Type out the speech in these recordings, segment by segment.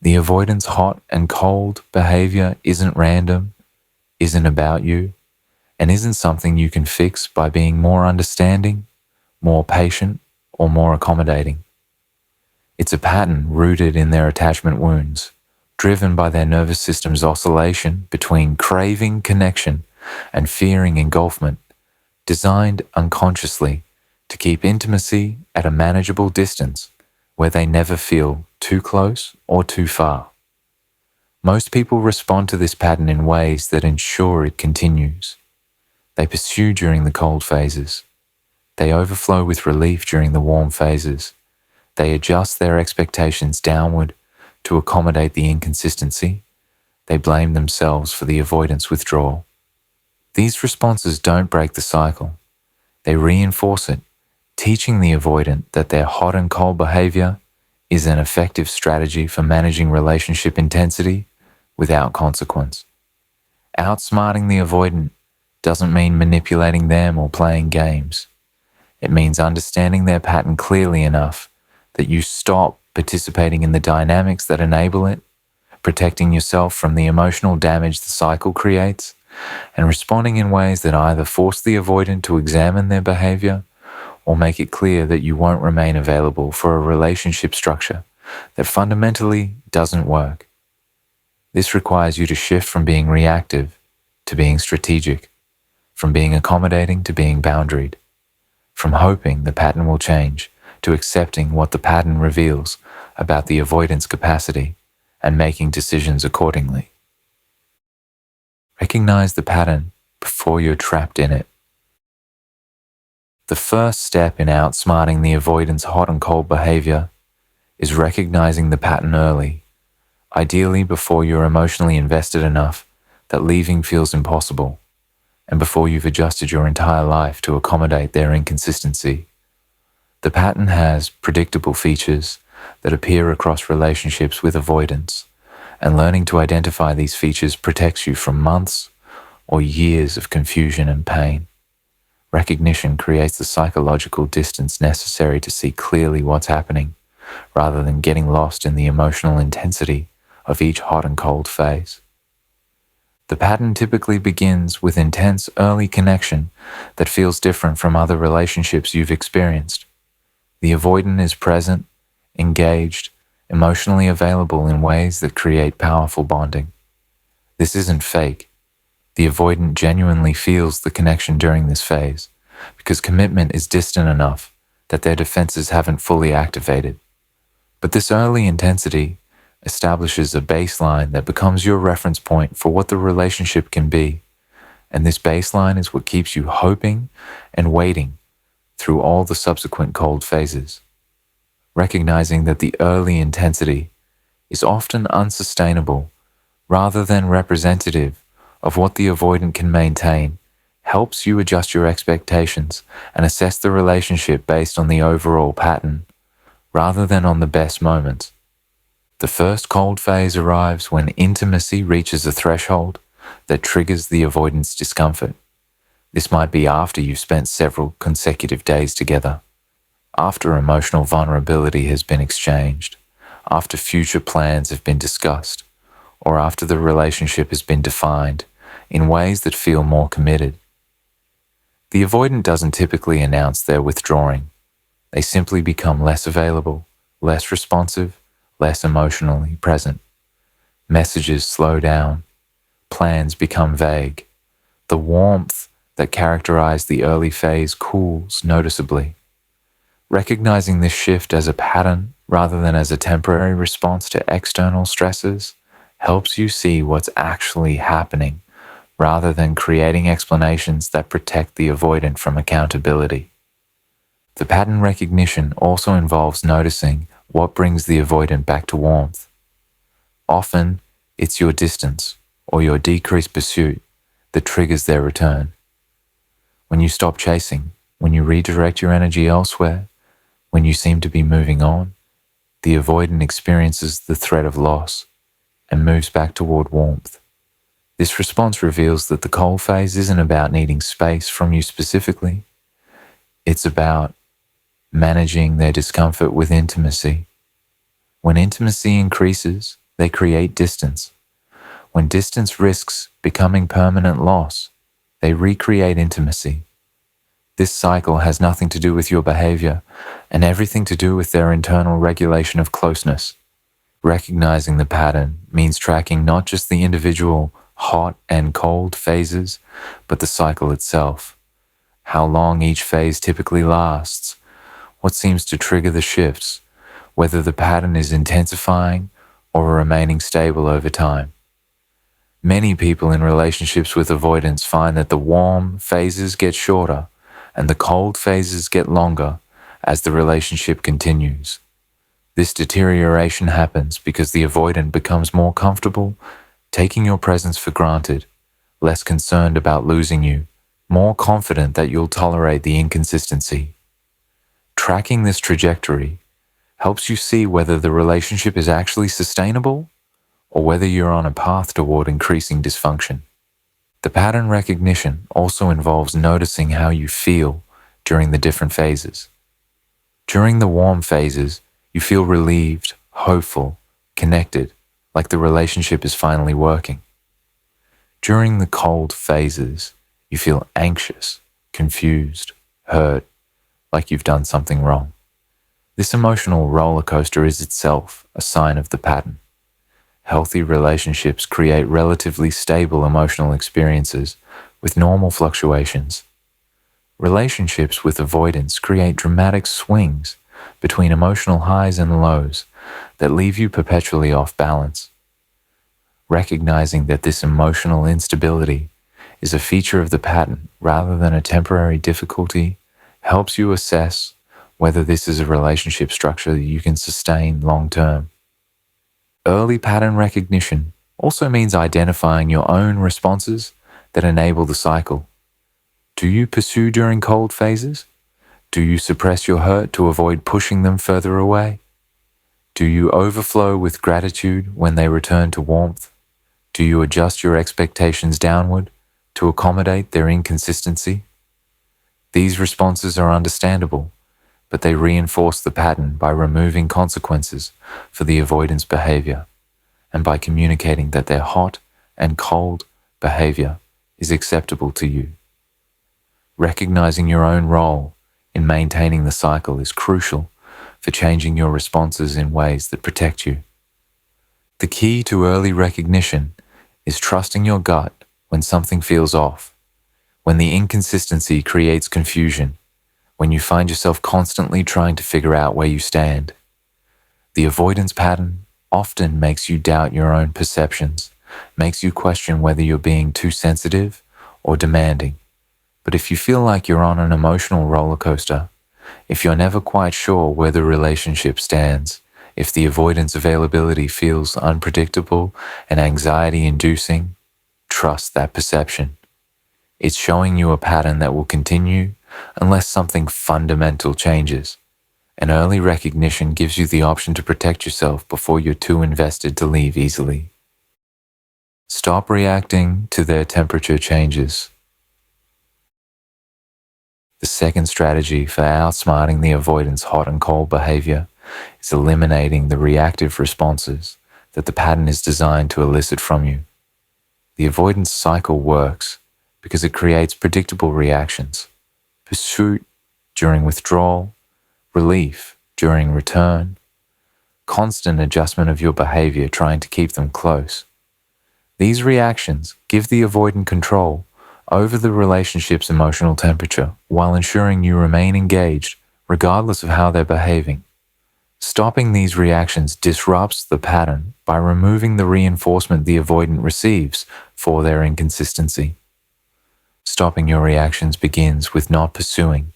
The avoidance hot and cold behavior isn't random, isn't about you, and isn't something you can fix by being more understanding, more patient, or more accommodating. It's a pattern rooted in their attachment wounds, driven by their nervous system's oscillation between craving connection and fearing engulfment, designed unconsciously to keep intimacy at a manageable distance where they never feel too close or too far. Most people respond to this pattern in ways that ensure it continues. They pursue during the cold phases. They overflow with relief during the warm phases. They adjust their expectations downward to accommodate the inconsistency. They blame themselves for the avoidance withdrawal. These responses don't break the cycle. They reinforce it, teaching the avoidant that their hot and cold behavior is an effective strategy for managing relationship intensity without consequence. Outsmarting the avoidant doesn't mean manipulating them or playing games. It means understanding their pattern clearly enough that you stop participating in the dynamics that enable it, protecting yourself from the emotional damage the cycle creates, and responding in ways that either force the avoidant to examine their behavior or make it clear that you won't remain available for a relationship structure that fundamentally doesn't work. This requires you to shift from being reactive to being strategic, from being accommodating to being boundaried, from hoping the pattern will change to accepting what the pattern reveals about the avoidance capacity and making decisions accordingly. Recognize the pattern before you're trapped in it. The first step in outsmarting the avoidance hot and cold behavior is recognizing the pattern early, ideally before you're emotionally invested enough that leaving feels impossible, and before you've adjusted your entire life to accommodate their inconsistency. The pattern has predictable features that appear across relationships with avoidance, and learning to identify these features protects you from months or years of confusion and pain. Recognition creates the psychological distance necessary to see clearly what's happening, rather than getting lost in the emotional intensity of each hot and cold phase. The pattern typically begins with intense early connection that feels different from other relationships you've experienced. The avoidant is present, engaged, emotionally available in ways that create powerful bonding. This isn't fake. The avoidant genuinely feels the connection during this phase because commitment is distant enough that their defenses haven't fully activated. But this early intensity establishes a baseline that becomes your reference point for what the relationship can be, and this baseline is what keeps you hoping and waiting through all the subsequent cold phases. Recognizing that the early intensity is often unsustainable rather than representative of what the avoidant can maintain helps you adjust your expectations and assess the relationship based on the overall pattern rather than on the best moments. The first cold phase arrives when intimacy reaches a threshold that triggers the avoidance discomfort. This might be after you've spent several consecutive days together, after emotional vulnerability has been exchanged, after future plans have been discussed, or after the relationship has been defined in ways that feel more committed. The avoidant doesn't typically announce they're withdrawing. They simply become less available, less responsive, less emotionally present. Messages slow down. Plans become vague. The warmth that characterized the early phase cools noticeably. Recognizing this shift as a pattern rather than as a temporary response to external stresses helps you see what's actually happening rather than creating explanations that protect the avoidant from accountability. The pattern recognition also involves noticing what brings the avoidant back to warmth. Often, it's your distance or your decreased pursuit that triggers their return. When you stop chasing, when you redirect your energy elsewhere, when you seem to be moving on, the avoidant experiences the threat of loss and moves back toward warmth. This response reveals that the cold phase isn't about needing space from you specifically. It's about managing their discomfort with intimacy. When intimacy increases, they create distance. When distance risks becoming permanent loss, they recreate intimacy. This cycle has nothing to do with your behavior and everything to do with their internal regulation of closeness. Recognizing the pattern means tracking not just the individual hot and cold phases, but the cycle itself. How long each phase typically lasts, what seems to trigger the shifts, whether the pattern is intensifying or remaining stable over time. Many people in relationships with avoidance find that the warm phases get shorter and the cold phases get longer as the relationship continues. This deterioration happens because the avoidant becomes more comfortable taking your presence for granted, less concerned about losing you, more confident that you'll tolerate the inconsistency. Tracking this trajectory helps you see whether the relationship is actually sustainable or whether you're on a path toward increasing dysfunction. The pattern recognition also involves noticing how you feel during the different phases. During the warm phases, you feel relieved, hopeful, connected, like the relationship is finally working. During the cold phases, you feel anxious, confused, hurt, like you've done something wrong. This emotional roller coaster is itself a sign of the pattern. Healthy relationships create relatively stable emotional experiences with normal fluctuations. Relationships with avoidance create dramatic swings between emotional highs and lows that leave you perpetually off balance. Recognizing that this emotional instability is a feature of the pattern rather than a temporary difficulty helps you assess whether this is a relationship structure that you can sustain long term. Early pattern recognition also means identifying your own responses that enable the cycle. Do you pursue during cold phases? Do you suppress your hurt to avoid pushing them further away? Do you overflow with gratitude when they return to warmth? Do you adjust your expectations downward to accommodate their inconsistency? These responses are understandable, but they reinforce the pattern by removing consequences for the avoidance behavior and by communicating that their hot and cold behavior is acceptable to you. Recognizing your own role in maintaining the cycle is crucial for changing your responses in ways that protect you. The key to early recognition is trusting your gut when something feels off, when the inconsistency creates confusion, when you find yourself constantly trying to figure out where you stand. The avoidance pattern often makes you doubt your own perceptions, makes you question whether you're being too sensitive or demanding. But if you feel like you're on an emotional roller coaster, if you're never quite sure where the relationship stands, if the avoidance availability feels unpredictable and anxiety-inducing, trust that perception. It's showing you a pattern that will continue unless something fundamental changes. And early recognition gives you the option to protect yourself before you're too invested to leave easily. Stop reacting to their temperature changes. The second strategy for outsmarting the avoidance hot and cold behavior is eliminating the reactive responses that the pattern is designed to elicit from you. The avoidance cycle works because it creates predictable reactions: pursuit during withdrawal, relief during return, constant adjustment of your behavior trying to keep them close. These reactions give the avoidant control over the relationship's emotional temperature while ensuring you remain engaged regardless of how they're behaving. Stopping these reactions disrupts the pattern by removing the reinforcement the avoidant receives for their inconsistency. Stopping your reactions begins with not pursuing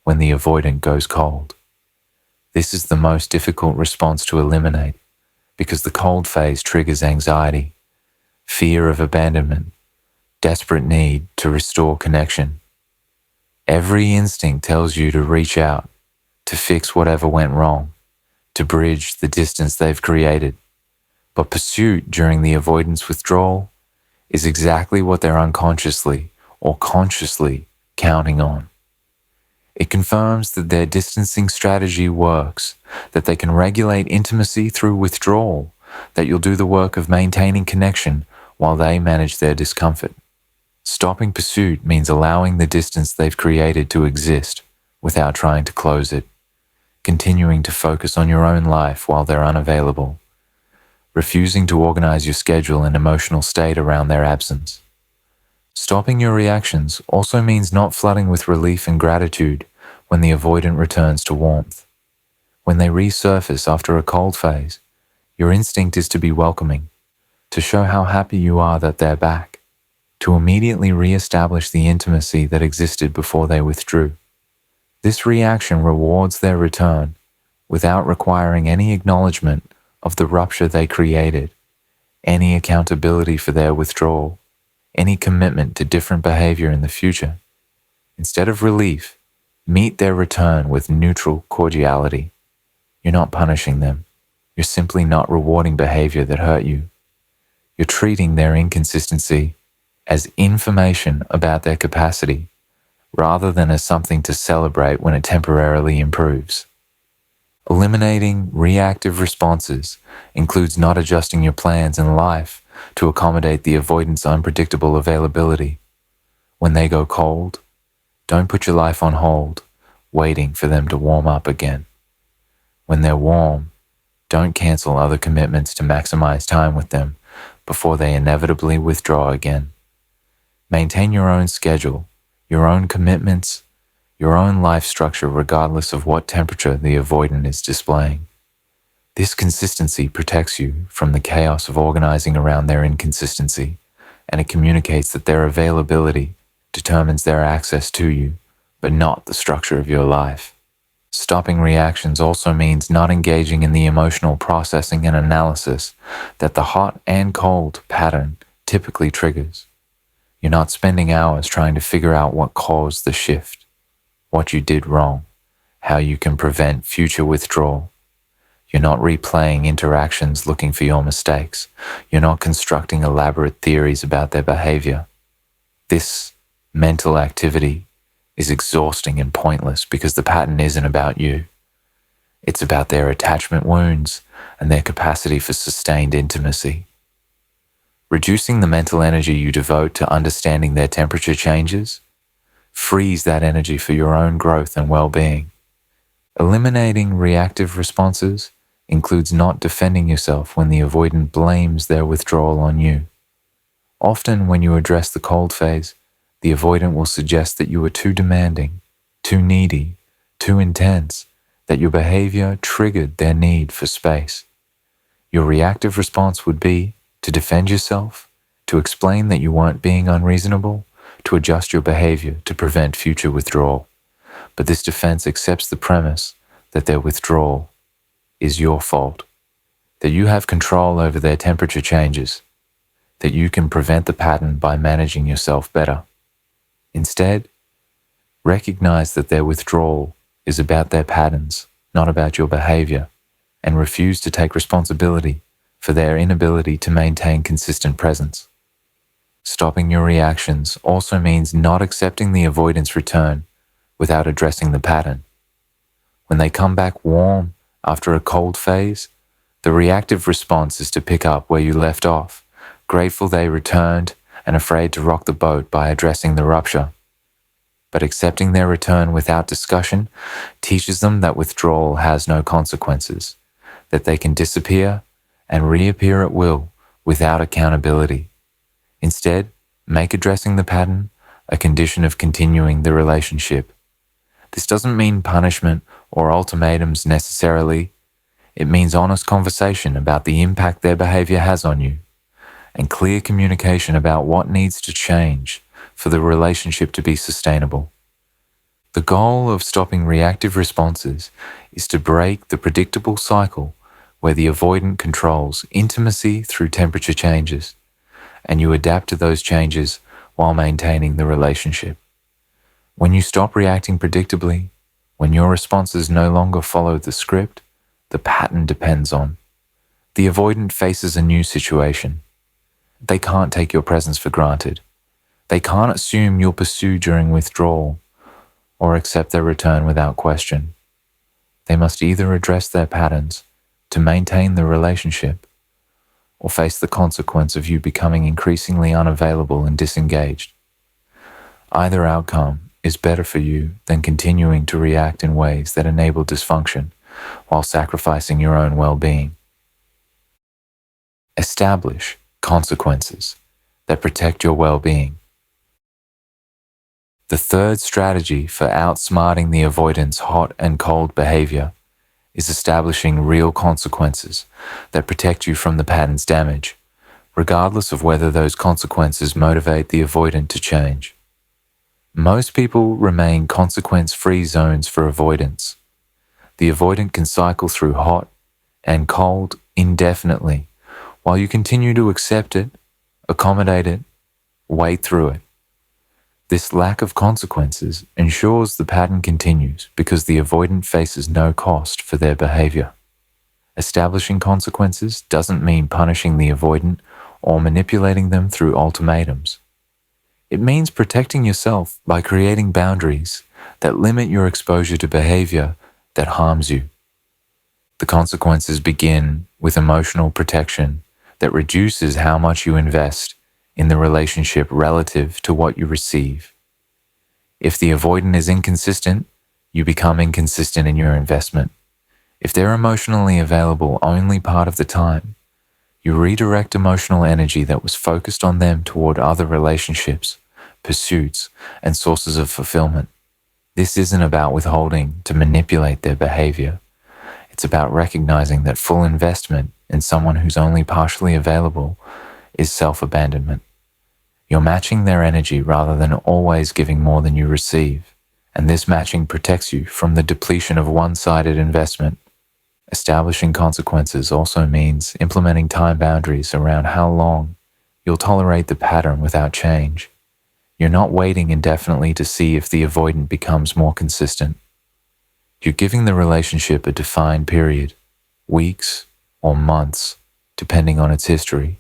when the avoidant goes cold. This is the most difficult response to eliminate because the cold phase triggers anxiety, fear of abandonment, desperate need to restore connection. Every instinct tells you to reach out, to fix whatever went wrong, to bridge the distance they've created. But pursuit during the avoidance withdrawal is exactly what they're unconsciously or consciously counting on. It confirms that their distancing strategy works, that they can regulate intimacy through withdrawal that you'll do the work of maintaining connection while they manage their discomfort. Stopping pursuit means allowing the distance they've created to exist without trying to close it, continuing to focus on your own life while they're unavailable, refusing to organize your schedule and emotional state around their absence. Stopping your reactions also means not flooding with relief and gratitude when the avoidant returns to warmth. When they resurface after a cold phase, your instinct is to be welcoming, to show how happy you are that they're back, to immediately re-establish the intimacy that existed before they withdrew. This reaction rewards their return without requiring any acknowledgement of the rupture they created, any accountability for their withdrawal, any commitment to different behavior in the future. Instead of relief, meet their return with neutral cordiality. You're not punishing them. You're simply not rewarding behavior that hurt you. You're treating their inconsistency as information about their capacity, rather than as something to celebrate when it temporarily improves. Eliminating reactive responses includes not adjusting your plans in life to accommodate the avoidant's unpredictable availability. When they go cold, don't put your life on hold, waiting for them to warm up again. When they're warm, don't cancel other commitments to maximize time with them before they inevitably withdraw again. Maintain your own schedule, your own commitments, your own life structure regardless of what temperature the avoidant is displaying. This consistency protects you from the chaos of organizing around their inconsistency, and it communicates that their availability determines their access to you, but not the structure of your life. Stopping reactions also means not engaging in the emotional processing and analysis that the hot and cold pattern typically triggers. You're not spending hours trying to figure out what caused the shift, what you did wrong, how you can prevent future withdrawal. You're not replaying interactions looking for your mistakes. You're not constructing elaborate theories about their behavior. This mental activity is exhausting and pointless because the pattern isn't about you. It's about their attachment wounds and their capacity for sustained intimacy. Reducing the mental energy you devote to understanding their temperature changes frees that energy for your own growth and well-being. Eliminating reactive responses includes not defending yourself when the avoidant blames their withdrawal on you. Often when you address the cold phase, the avoidant will suggest that you were too demanding, too needy, too intense, that your behavior triggered their need for space. Your reactive response would be to defend yourself, to explain that you weren't being unreasonable, to adjust your behavior to prevent future withdrawal. But this defense accepts the premise that their withdrawal is your fault, that you have control over their temperature changes, that you can prevent the pattern by managing yourself better. Instead, recognize that their withdrawal is about their patterns, not about your behavior, and refuse to take responsibility for their inability to maintain consistent presence. Stopping your reactions also means not accepting the avoidance return without addressing the pattern. When they come back warm after a cold phase, the reactive response is to pick up where you left off, grateful they returned and afraid to rock the boat by addressing the rupture. But accepting their return without discussion teaches them that withdrawal has no consequences, that they can disappear and reappear at will without accountability. Instead, make addressing the pattern a condition of continuing the relationship. This doesn't mean punishment or ultimatums necessarily. It means honest conversation about the impact their behavior has on you, and clear communication about what needs to change for the relationship to be sustainable. The goal of stopping reactive responses is to break the predictable cycle where the avoidant controls intimacy through temperature changes, and you adapt to those changes while maintaining the relationship. When you stop reacting predictably, when your responses no longer follow the script the pattern depends on, the avoidant faces a new situation. They can't take your presence for granted. They can't assume you'll pursue during withdrawal or accept their return without question. They must either address their patterns to maintain the relationship or face the consequence of you becoming increasingly unavailable and disengaged. Either outcome is better for you than continuing to react in ways that enable dysfunction while sacrificing your own well-being. Establish consequences that protect your well-being. The third strategy for outsmarting the avoidance hot and cold behavior is establishing real consequences that protect you from the pattern's damage, regardless of whether those consequences motivate the avoidant to change. Most people remain consequence-free zones for avoidance. The avoidant can cycle through hot and cold indefinitely, while you continue to accept it, accommodate it, wait through it. This lack of consequences ensures the pattern continues because the avoidant faces no cost for their behavior. Establishing consequences doesn't mean punishing the avoidant or manipulating them through ultimatums. It means protecting yourself by creating boundaries that limit your exposure to behavior that harms you. The consequences begin with emotional protection that reduces how much you invest in the relationship relative to what you receive. If the avoidant is inconsistent, you become inconsistent in your investment. If they're emotionally available only part of the time, you redirect emotional energy that was focused on them toward other relationships, pursuits, and sources of fulfillment. This isn't about withholding to manipulate their behavior. It's about recognizing that full investment in someone who's only partially available is self-abandonment. You're matching their energy rather than always giving more than you receive, and this matching protects you from the depletion of one-sided investment. Establishing consequences also means implementing time boundaries around how long you'll tolerate the pattern without change. You're not waiting indefinitely to see if the avoidant becomes more consistent. You're giving the relationship a defined period, weeks or months, depending on its history,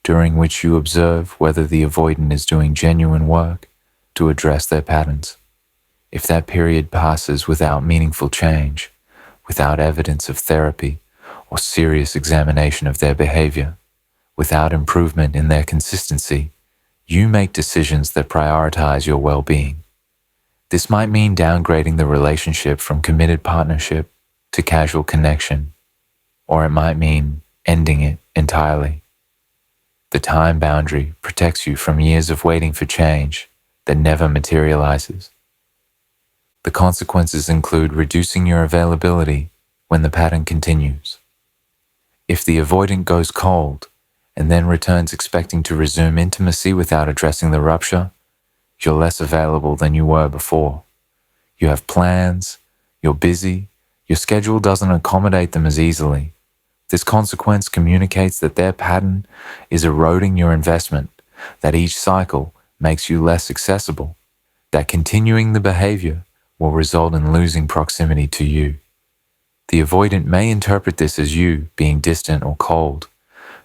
during which you observe whether the avoidant is doing genuine work to address their patterns. If that period passes without meaningful change, without evidence of therapy or serious examination of their behavior, without improvement in their consistency, you make decisions that prioritize your well-being. This might mean downgrading the relationship from committed partnership to casual connection, or it might mean ending it entirely. The time boundary protects you from years of waiting for change that never materializes. The consequences include reducing your availability when the pattern continues. If the avoidant goes cold and then returns expecting to resume intimacy without addressing the rupture, you're less available than you were before. You have plans, you're busy, your schedule doesn't accommodate them as easily. This consequence communicates that their pattern is eroding your investment, that each cycle makes you less accessible, that continuing the behavior will result in losing proximity to you. The avoidant may interpret this as you being distant or cold,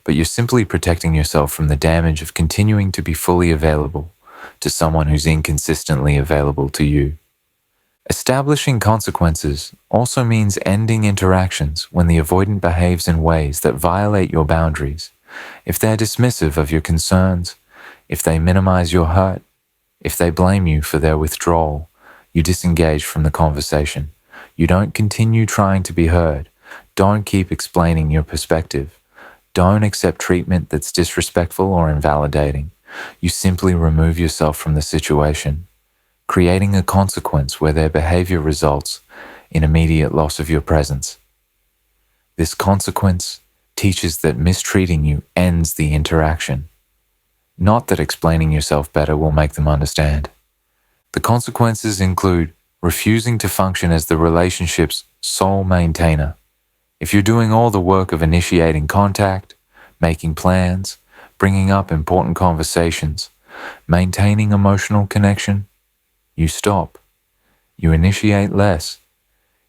but you're simply protecting yourself from the damage of continuing to be fully available to someone who's inconsistently available to you. Establishing consequences also means ending interactions when the avoidant behaves in ways that violate your boundaries. If they're dismissive of your concerns, if they minimize your hurt, if they blame you for their withdrawal, you disengage from the conversation. You don't continue trying to be heard. Don't keep explaining your perspective. Don't accept treatment that's disrespectful or invalidating. You simply remove yourself from the situation, creating a consequence where their behavior results in immediate loss of your presence. This consequence teaches that mistreating you ends the interaction, not that explaining yourself better will make them understand. The consequences include refusing to function as the relationship's sole maintainer. If you're doing all the work of initiating contact, making plans, bringing up important conversations, maintaining emotional connection, you stop. You initiate less.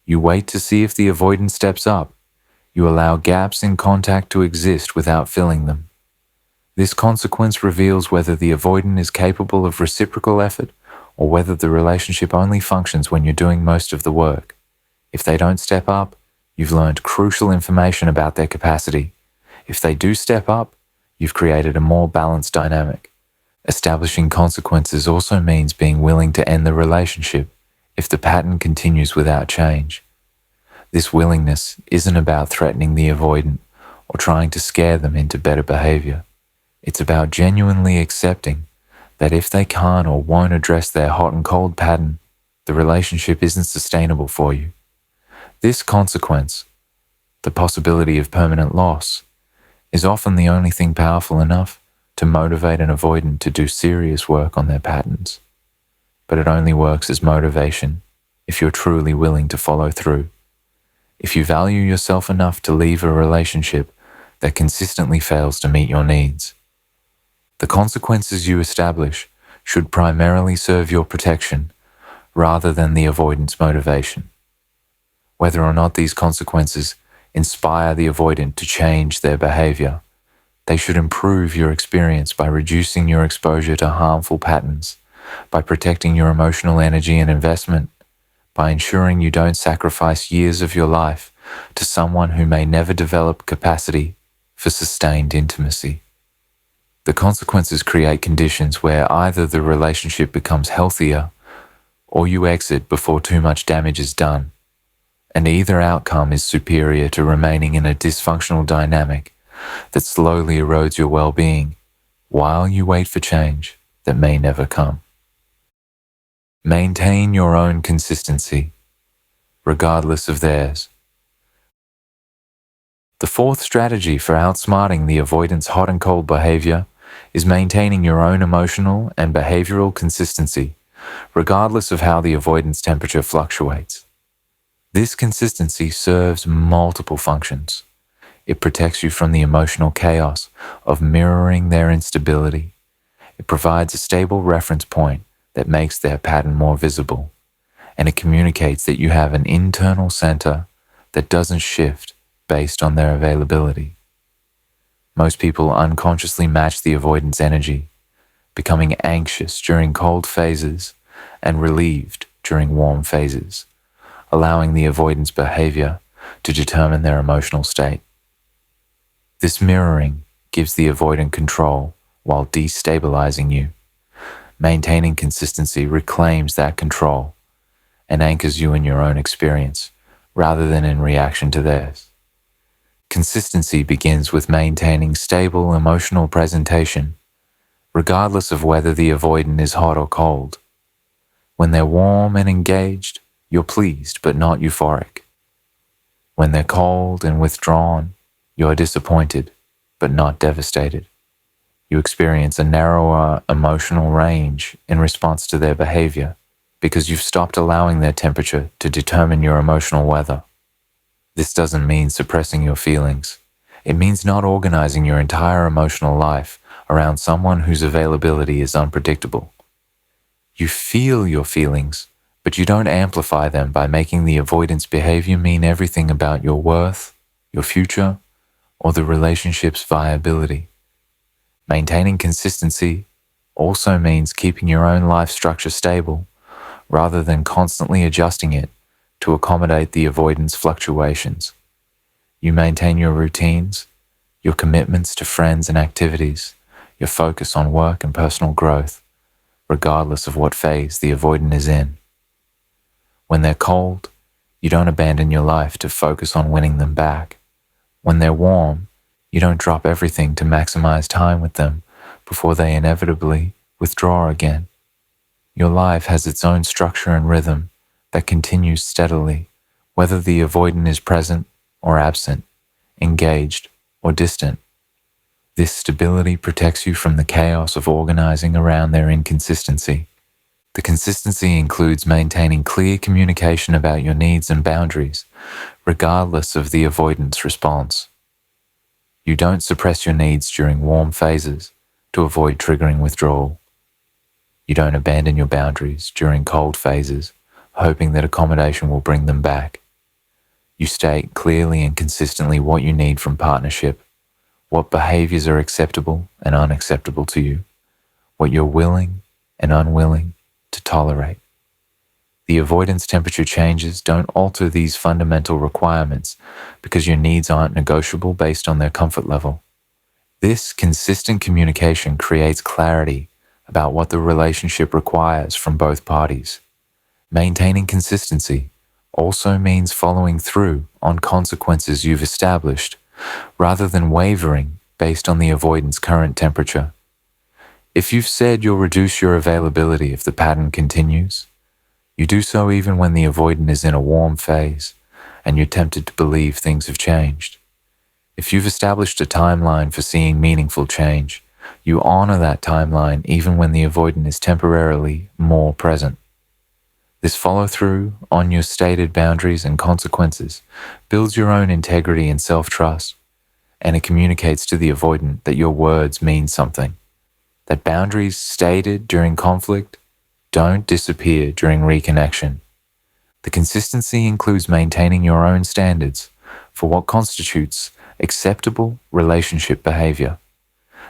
You wait to see if the avoidant steps up. You allow gaps in contact to exist without filling them. This consequence reveals whether the avoidant is capable of reciprocal effort or whether the relationship only functions when you're doing most of the work. If they don't step up, you've learned crucial information about their capacity. If they do step up, you've created a more balanced dynamic. Establishing consequences also means being willing to end the relationship if the pattern continues without change. This willingness isn't about threatening the avoidant or trying to scare them into better behavior. It's about genuinely accepting that if they can't or won't address their hot and cold pattern, the relationship isn't sustainable for you. This consequence, the possibility of permanent loss, is often the only thing powerful enough to motivate an avoidant to do serious work on their patterns. But it only works as motivation if you're truly willing to follow through. If you value yourself enough to leave a relationship that consistently fails to meet your needs. The consequences you establish should primarily serve your protection rather than the avoidance motivation. Whether or not these consequences inspire the avoidant to change their behavior, they should improve your experience by reducing your exposure to harmful patterns, by protecting your emotional energy and investment, by ensuring you don't sacrifice years of your life to someone who may never develop capacity for sustained intimacy. The consequences create conditions where either the relationship becomes healthier or you exit before too much damage is done, and either outcome is superior to remaining in a dysfunctional dynamic that slowly erodes your well-being while you wait for change that may never come. Maintain your own consistency, regardless of theirs. The fourth strategy for outsmarting the avoidance hot and cold behavior is maintaining your own emotional and behavioral consistency, regardless of how the avoidance temperature fluctuates. This consistency serves multiple functions. It protects you from the emotional chaos of mirroring their instability. It provides a stable reference point that makes their pattern more visible, and it communicates that you have an internal center that doesn't shift based on their availability. Most people unconsciously match the avoidance energy, becoming anxious during cold phases and relieved during warm phases, allowing the avoidance behavior to determine their emotional state. This mirroring gives the avoidant control while destabilizing you. Maintaining consistency reclaims that control and anchors you in your own experience rather than in reaction to theirs. Consistency begins with maintaining stable emotional presentation, regardless of whether the avoidant is hot or cold. When they're warm and engaged, you're pleased but not euphoric. When they're cold and withdrawn, you're disappointed but not devastated. You experience a narrower emotional range in response to their behavior because you've stopped allowing their temperature to determine your emotional weather. This doesn't mean suppressing your feelings. It means not organizing your entire emotional life around someone whose availability is unpredictable. You feel your feelings, but you don't amplify them by making the avoidance behavior mean everything about your worth, your future, or the relationship's viability. Maintaining consistency also means keeping your own life structure stable rather than constantly adjusting it to accommodate the avoidance fluctuations. You maintain your routines, your commitments to friends and activities, your focus on work and personal growth, regardless of what phase the avoidant is in. When they're cold, you don't abandon your life to focus on winning them back. When they're warm, you don't drop everything to maximize time with them before they inevitably withdraw again. Your life has its own structure and rhythm that continues steadily, whether the avoidant is present or absent, engaged or distant. This stability protects you from the chaos of organizing around their inconsistency. The consistency includes maintaining clear communication about your needs and boundaries, regardless of the avoidance response. You don't suppress your needs during warm phases to avoid triggering withdrawal. You don't abandon your boundaries during cold phases, hoping that accommodation will bring them back. You state clearly and consistently what you need from partnership, what behaviors are acceptable and unacceptable to you, what you're willing and unwilling to tolerate. The avoidance temperature changes don't alter these fundamental requirements because your needs aren't negotiable based on their comfort level. This consistent communication creates clarity about what the relationship requires from both parties. Maintaining consistency also means following through on consequences you've established, rather than wavering based on the avoidance current temperature. If you've said you'll reduce your availability if the pattern continues, you do so even when the avoidant is in a warm phase and you're tempted to believe things have changed. If you've established a timeline for seeing meaningful change, you honor that timeline even when the avoidant is temporarily more present. This follow-through on your stated boundaries and consequences builds your own integrity and self-trust, and it communicates to the avoidant that your words mean something, that boundaries stated during conflict don't disappear during reconnection. The consistency includes maintaining your own standards for what constitutes acceptable relationship behavior.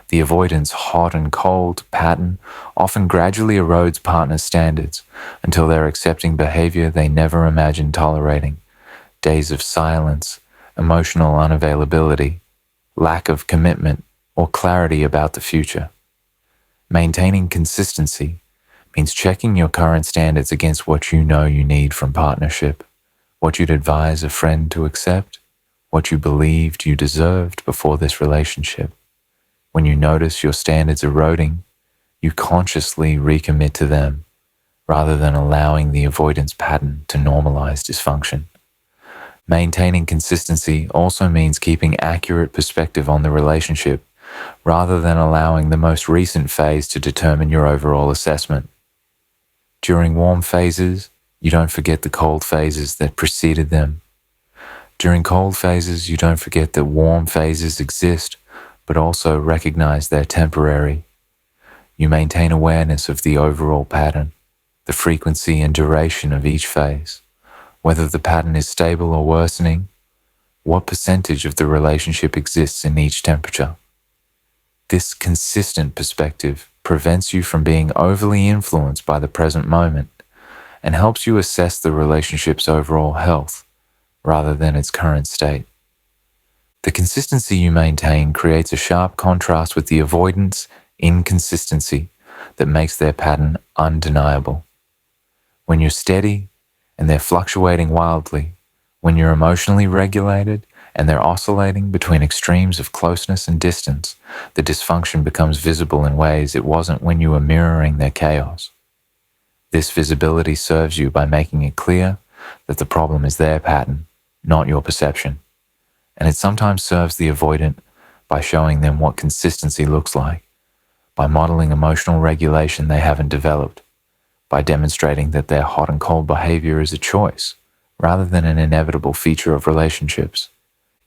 The avoidance hot and cold pattern often gradually erodes partners' standards until they're accepting behavior they never imagined tolerating. Days of silence, emotional unavailability, lack of commitment, or clarity about the future. Maintaining consistency means checking your current standards against what you know you need from partnership, what you'd advise a friend to accept, what you believed you deserved before this relationship. When you notice your standards eroding, you consciously recommit to them, rather than allowing the avoidance pattern to normalize dysfunction. Maintaining consistency also means keeping accurate perspective on the relationship, rather than allowing the most recent phase to determine your overall assessment. During warm phases, you don't forget the cold phases that preceded them. During cold phases, you don't forget that warm phases exist, but also recognize they're temporary. You maintain awareness of the overall pattern, the frequency and duration of each phase, whether the pattern is stable or worsening, what percentage of the relationship exists in each temperature. This consistent perspective prevents you from being overly influenced by the present moment and helps you assess the relationship's overall health rather than its current state. The consistency you maintain creates a sharp contrast with the avoidance inconsistency that makes their pattern undeniable. When you're steady and they're fluctuating wildly, when you're emotionally regulated and they're oscillating between extremes of closeness and distance, the dysfunction becomes visible in ways it wasn't when you were mirroring their chaos. This visibility serves you by making it clear that the problem is their pattern, not your perception. And it sometimes serves the avoidant by showing them what consistency looks like, by modeling emotional regulation they haven't developed, by demonstrating that their hot and cold behavior is a choice rather than an inevitable feature of relationships.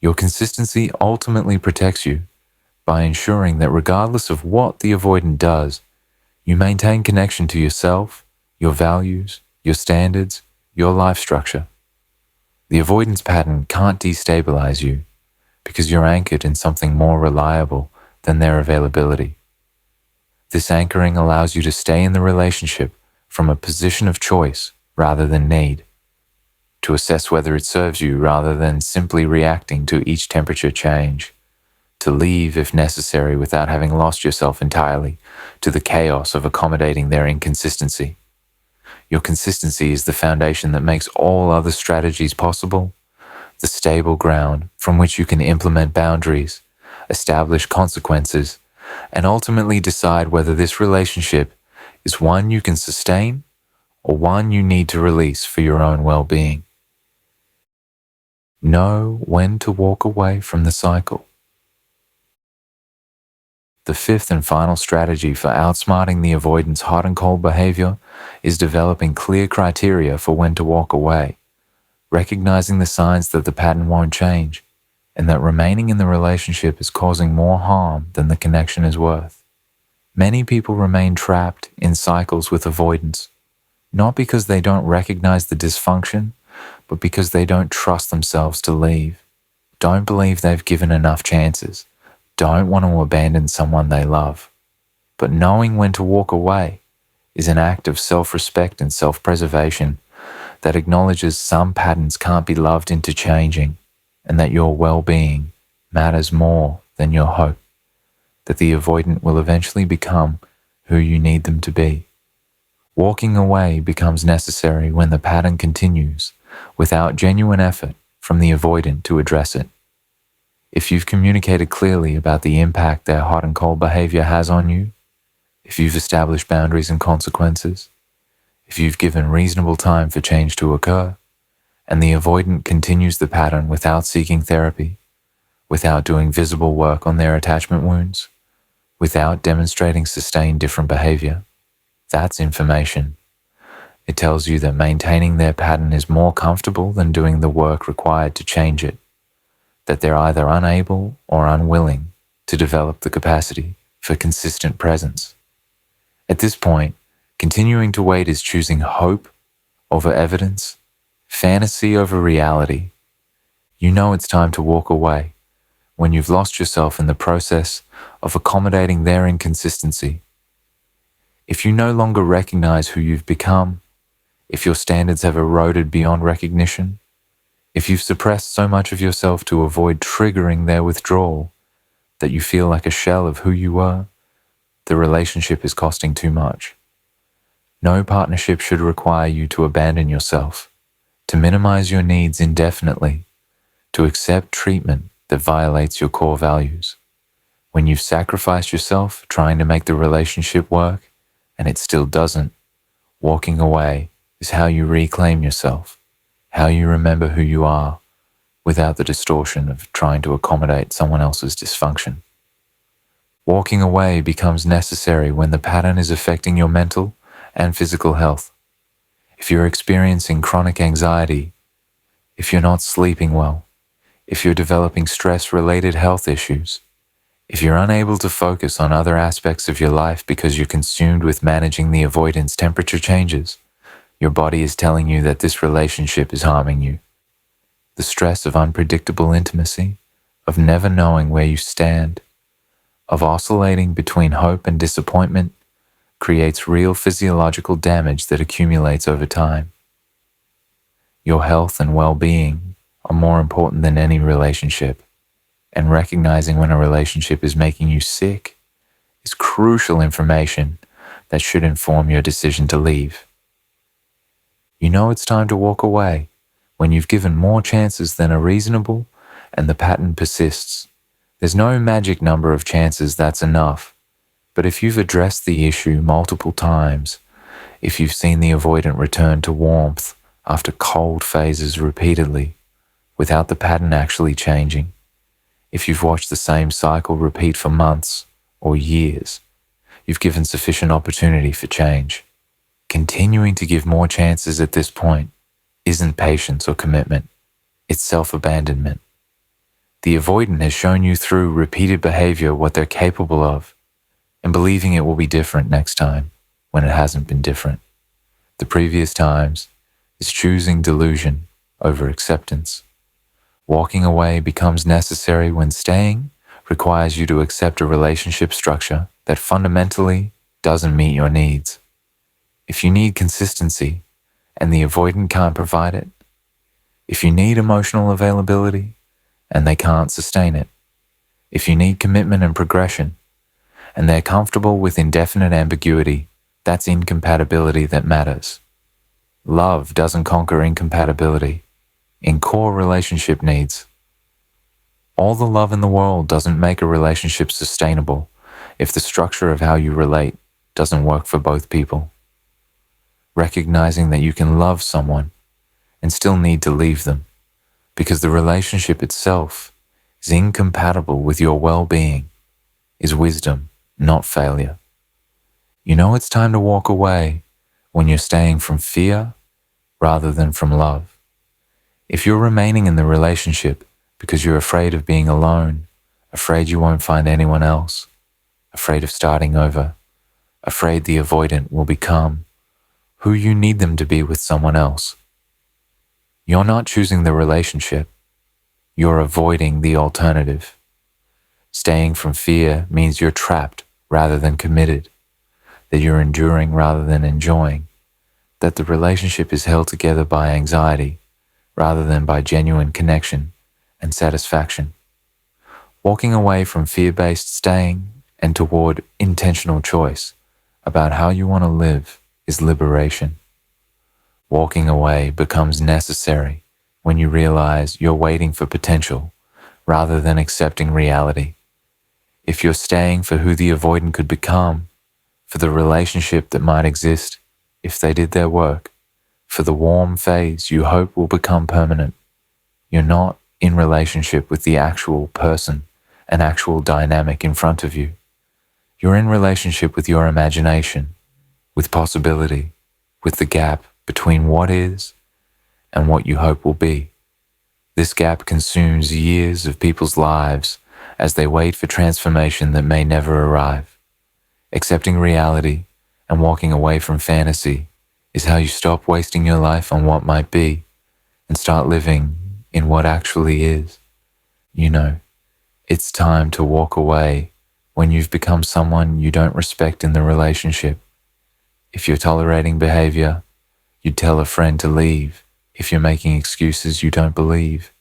Your consistency ultimately protects you by ensuring that regardless of what the avoidant does, you maintain connection to yourself, your values, your standards, your life structure. The avoidance pattern can't destabilize you because you're anchored in something more reliable than their availability. This anchoring allows you to stay in the relationship from a position of choice rather than need, to assess whether it serves you rather than simply reacting to each temperature change, to leave if necessary without having lost yourself entirely to the chaos of accommodating their inconsistency. Your consistency is the foundation that makes all other strategies possible, the stable ground from which you can implement boundaries, establish consequences, and ultimately decide whether this relationship is one you can sustain or one you need to release for your own well-being. Know when to walk away from the cycle. The fifth and final strategy for outsmarting the avoidance hot and cold behavior is developing clear criteria for when to walk away, recognizing the signs that the pattern won't change and that remaining in the relationship is causing more harm than the connection is worth. Many people remain trapped in cycles with avoidance, not because they don't recognize the dysfunction, but because they don't trust themselves to leave, don't believe they've given enough chances, don't want to abandon someone they love. But knowing when to walk away is an act of self-respect and self-preservation that acknowledges some patterns can't be loved into changing, and that your well-being matters more than your hope that the avoidant will eventually become who you need them to be. Walking away becomes necessary when the pattern continues without genuine effort from the avoidant to address it. If you've communicated clearly about the impact their hot and cold behavior has on you, if you've established boundaries and consequences, if you've given reasonable time for change to occur, and the avoidant continues the pattern without seeking therapy, without doing visible work on their attachment wounds, without demonstrating sustained different behavior, that's information. It tells you that maintaining their pattern is more comfortable than doing the work required to change it, that they're either unable or unwilling to develop the capacity for consistent presence. At this point, continuing to wait is choosing hope over evidence, fantasy over reality. You know it's time to walk away when you've lost yourself in the process of accommodating their inconsistency. If you no longer recognize who you've become, if your standards have eroded beyond recognition, if you've suppressed so much of yourself to avoid triggering their withdrawal that you feel like a shell of who you were, the relationship is costing too much. No partnership should require you to abandon yourself, to minimize your needs indefinitely, to accept treatment that violates your core values. When you've sacrificed yourself trying to make the relationship work and it still doesn't, walking away is how you reclaim yourself, how you remember who you are without the distortion of trying to accommodate someone else's dysfunction. Walking away becomes necessary when the pattern is affecting your mental and physical health. If you're experiencing chronic anxiety, if you're not sleeping well, if you're developing stress-related health issues, if you're unable to focus on other aspects of your life because you're consumed with managing the avoidance temperature changes, your body is telling you that this relationship is harming you. The stress of unpredictable intimacy, of never knowing where you stand, of oscillating between hope and disappointment, creates real physiological damage that accumulates over time. Your health and well-being are more important than any relationship, and recognizing when a relationship is making you sick is crucial information that should inform your decision to leave. You know it's time to walk away when you've given more chances than are reasonable and the pattern persists. There's no magic number of chances that's enough, but if you've addressed the issue multiple times, if you've seen the avoidant return to warmth after cold phases repeatedly, without the pattern actually changing, if you've watched the same cycle repeat for months or years, you've given sufficient opportunity for change. Continuing to give more chances at this point isn't patience or commitment, it's self-abandonment. The avoidant has shown you through repeated behavior what they're capable of, and believing it will be different next time when it hasn't been different. The previous times is choosing delusion over acceptance. Walking away becomes necessary when staying requires you to accept a relationship structure that fundamentally doesn't meet your needs. If you need consistency and the avoidant can't provide it, if you need emotional availability and they can't sustain it, if you need commitment and progression and they're comfortable with indefinite ambiguity, that's incompatibility that matters. Love doesn't conquer incompatibility in core relationship needs. All the love in the world doesn't make a relationship sustainable if the structure of how you relate doesn't work for both people. Recognizing that you can love someone and still need to leave them because the relationship itself is incompatible with your well-being is wisdom, not failure. You know it's time to walk away when you're staying from fear rather than from love. If you're remaining in the relationship because you're afraid of being alone, afraid you won't find anyone else, afraid of starting over, afraid the avoidant will become who you need them to be with someone else, you're not choosing the relationship, you're avoiding the alternative. Staying from fear means you're trapped rather than committed, that you're enduring rather than enjoying, that the relationship is held together by anxiety rather than by genuine connection and satisfaction. Walking away from fear-based staying and toward intentional choice about how you want to live is liberation. Walking away becomes necessary when you realize you're waiting for potential rather than accepting reality. If you're staying for who the avoidant could become, for the relationship that might exist if they did their work, for the warm phase you hope will become permanent, you're not in relationship with the actual person, an actual dynamic in front of you. You're in relationship with your imagination, with possibility, with the gap between what is and what you hope will be. This gap consumes years of people's lives as they wait for transformation that may never arrive. Accepting reality and walking away from fantasy is how you stop wasting your life on what might be and start living in what actually is. You know, it's time to walk away when you've become someone you don't respect in the relationship. If you're tolerating behavior, you'd tell a friend to leave. If you're making excuses you don't believe,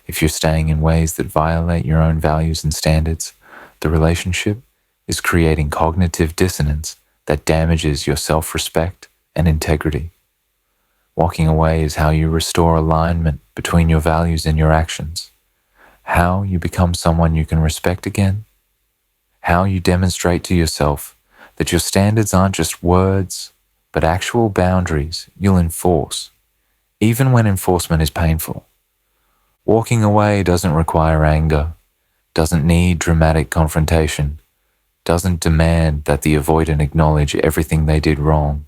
if you're staying in ways that violate your own values and standards, the relationship is creating cognitive dissonance that damages your self-respect and integrity. Walking away is how you restore alignment between your values and your actions, how you become someone you can respect again, how you demonstrate to yourself that your standards aren't just words, but actual boundaries you'll enforce, even when enforcement is painful. Walking away doesn't require anger, doesn't need dramatic confrontation, doesn't demand that the avoidant acknowledge everything they did wrong.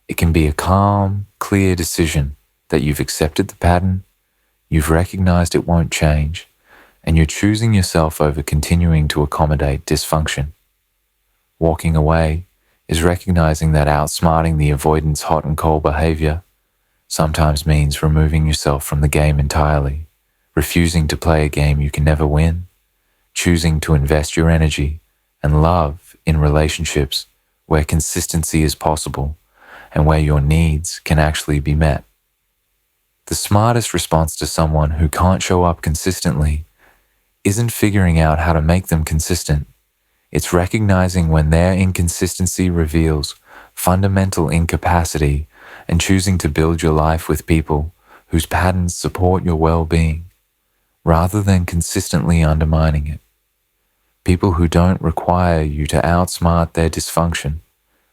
It can be a calm, clear decision that you've accepted the pattern, you've recognized it won't change, and you're choosing yourself over continuing to accommodate dysfunction. Walking away is recognizing that outsmarting the avoidant's hot and cold behavior sometimes means removing yourself from the game entirely, refusing to play a game you can never win, choosing to invest your energy and love in relationships where consistency is possible and where your needs can actually be met. The smartest response to someone who can't show up consistently isn't figuring out how to make them consistent. It's recognizing when their inconsistency reveals fundamental incapacity and choosing to build your life with people whose patterns support your well-being, rather than consistently undermining it. People who don't require you to outsmart their dysfunction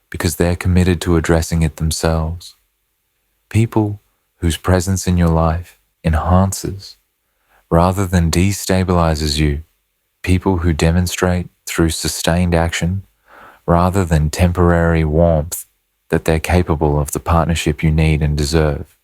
because they're committed to addressing it themselves. People whose presence in your life enhances rather than destabilizes you. People who demonstrate through sustained action rather than temporary warmth that they're capable of the partnership you need and deserve.